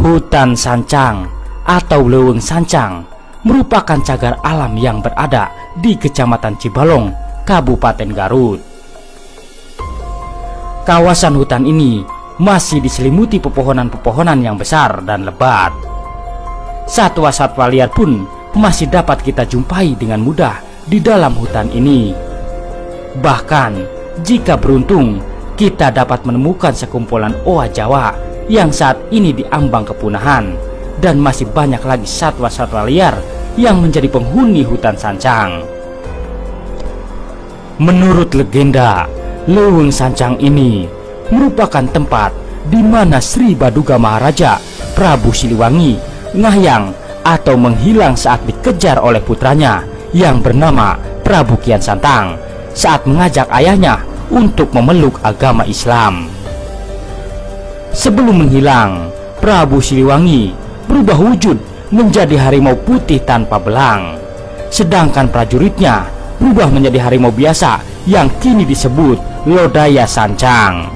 Hutan Sancang atau Leuweung Sancang merupakan cagar alam yang berada di Kecamatan Cibalong, Kabupaten Garut. Kawasan hutan ini masih diselimuti pepohonan-pepohonan yang besar dan lebat. Satwa-satwa liar pun masih dapat kita jumpai dengan mudah di dalam hutan ini. Bahkan jika beruntung, kita dapat menemukan sekumpulan oa Jawa yang saat ini diambang kepunahan, dan masih banyak lagi satwa-satwa liar yang menjadi penghuni hutan Sancang. Menurut legenda, Leuweung Sancang ini merupakan tempat di mana Sri Baduga Maharaja Prabu Siliwangi ngayang atau menghilang saat dikejar oleh putranya yang bernama Prabu Kian Santang saat mengajak ayahnya untuk memeluk agama Islam. Sebelum menghilang, Prabu Siliwangi berubah wujud menjadi harimau putih tanpa belang, sedangkan prajuritnya berubah menjadi harimau biasa yang kini disebut Lodaya Sancang.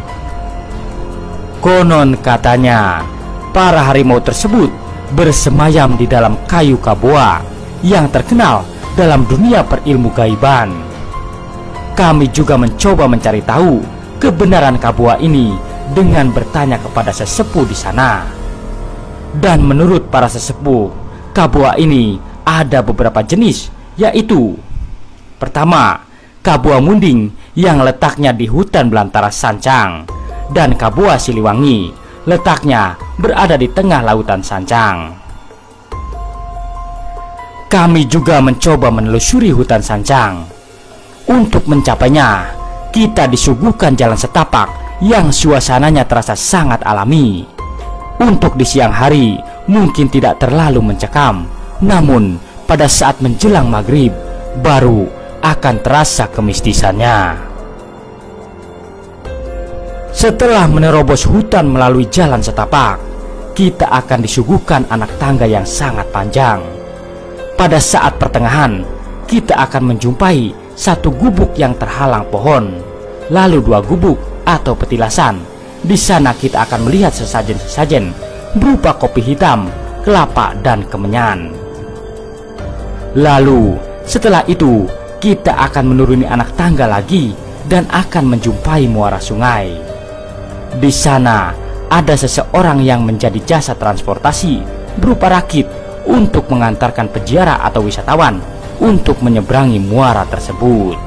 Konon katanya, para harimau tersebut bersemayam di dalam kayu kaboa yang terkenal dalam dunia perilmu gaiban. Kami juga mencoba mencari tahu kebenaran kaboa ini dengan bertanya kepada sesepuh di sana. Dan menurut para sesepuh, kaboa ini ada beberapa jenis, yaitu: pertama, kaboa munding yang letaknya di hutan belantara Sancang, dan kaboa Siliwangi letaknya berada di tengah lautan Sancang. Kami juga mencoba menelusuri hutan Sancang. Untuk mencapainya, kita disuguhkan jalan setapak yang suasananya terasa sangat alami. Untuk di siang hari mungkin tidak terlalu mencekam, namun pada saat menjelang maghrib baru akan terasa kemistisannya. Setelah menerobos hutan melalui jalan setapak, kita akan disuguhkan anak tangga yang sangat panjang. Pada saat pertengahan, kita akan menjumpai satu gubuk yang terhalang pohon, lalu dua gubuk atau petilasan. Di sana kita akan melihat sesajen-sesajen berupa kopi hitam, kelapa, dan kemenyan. Lalu setelah itu kita akan menuruni anak tangga lagi dan akan menjumpai muara sungai. Di sana ada seseorang yang menjadi jasa transportasi berupa rakit untuk mengantarkan peziarah atau wisatawan untuk menyeberangi muara tersebut.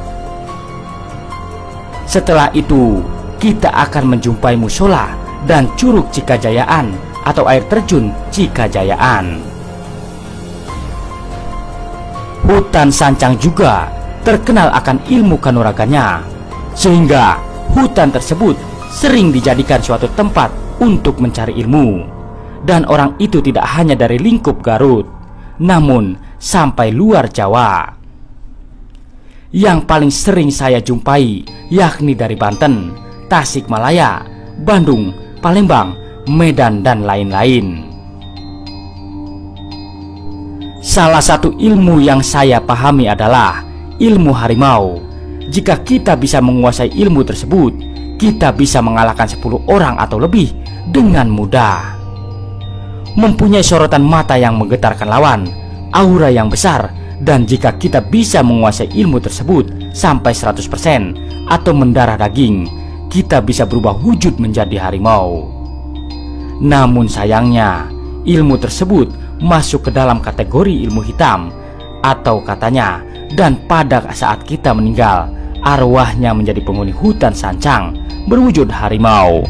Setelah itu kita akan menjumpai musola dan curug Cikajayaan atau air terjun Cikajayaan. Hutan Sancang juga terkenal akan ilmu kanuragannya, sehingga hutan tersebut sering dijadikan suatu tempat untuk mencari ilmu. Dan orang itu tidak hanya dari lingkup Garut, namun sampai luar Jawa. Yang paling sering saya jumpai yakni dari Banten, Tasikmalaya, Bandung, Palembang, Medan, dan lain-lain. Salah satu ilmu yang saya pahami adalah ilmu harimau. Jika kita bisa menguasai ilmu tersebut, kita bisa mengalahkan 10 orang atau lebih dengan mudah. Mempunyai sorotan mata yang menggetarkan lawan, aura yang besar, dan jika kita bisa menguasai ilmu tersebut sampai 100% atau mendarah daging, kita bisa berubah wujud menjadi harimau. Namun sayangnya, ilmu tersebut masuk ke dalam kategori ilmu hitam atau katanya, dan pada saat kita meninggal, arwahnya menjadi penghuni hutan Sancang berwujud harimau.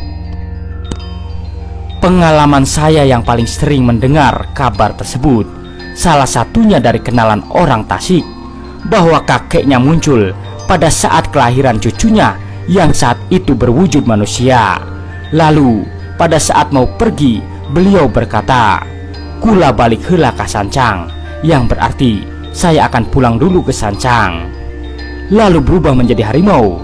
Pengalaman saya yang paling sering mendengar kabar tersebut, salah satunya dari kenalan orang Tasik, bahwa kakeknya muncul pada saat kelahiran cucunya yang saat itu berwujud manusia. Lalu pada saat mau pergi, beliau berkata, "Kula balik heula ka Sancang," yang berarti saya akan pulang dulu ke Sancang. Lalu berubah menjadi harimau.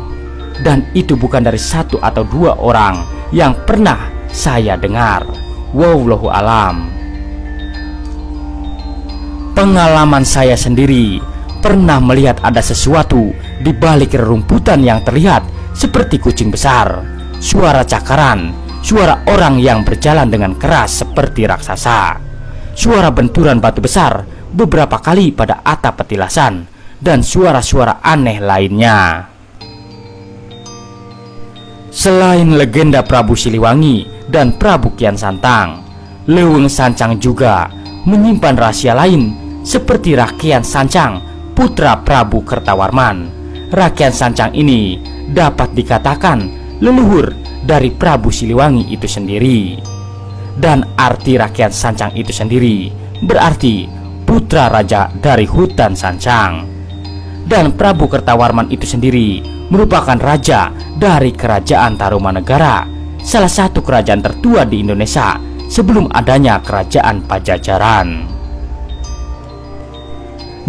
Dan itu bukan dari satu atau dua orang yang pernah saya dengar. Wallahu alam. Pengalaman saya sendiri pernah melihat ada sesuatu di balik rerumputan yang terlihat seperti kucing besar, suara cakaran, suara orang yang berjalan dengan keras seperti raksasa, suara benturan batu besar beberapa kali pada atap petilasan, dan suara-suara aneh lainnya. Selain legenda Prabu Siliwangi dan Prabu Kian Santang, Leuweung Sancang juga menyimpan rahasia lain seperti Rakyat Sancang, putra Prabu Kertawarman. Rakyat Sancang ini dapat dikatakan leluhur dari Prabu Siliwangi itu sendiri. Dan arti Rakyat Sancang itu sendiri berarti putra raja dari hutan Sancang. Dan Prabu Kertawarman itu sendiri merupakan raja dari Kerajaan Tarumanegara, salah satu kerajaan tertua di Indonesia sebelum adanya Kerajaan Pajajaran.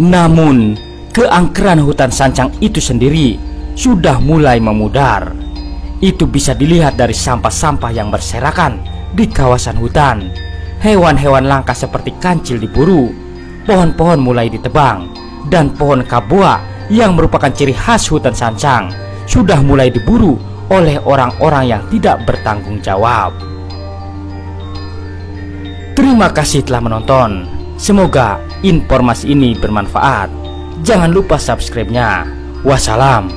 Namun, keangkeran hutan Sancang itu sendiri sudah mulai memudar. Itu bisa dilihat dari sampah-sampah yang berserakan di kawasan hutan. Hewan-hewan langka seperti kancil diburu, pohon-pohon mulai ditebang, dan pohon kaboa yang merupakan ciri khas hutan Sancang sudah mulai diburu oleh orang-orang yang tidak bertanggung jawab. Terima kasih telah menonton. Semoga informasi ini bermanfaat. Jangan lupa subscribe-nya. Wassalam.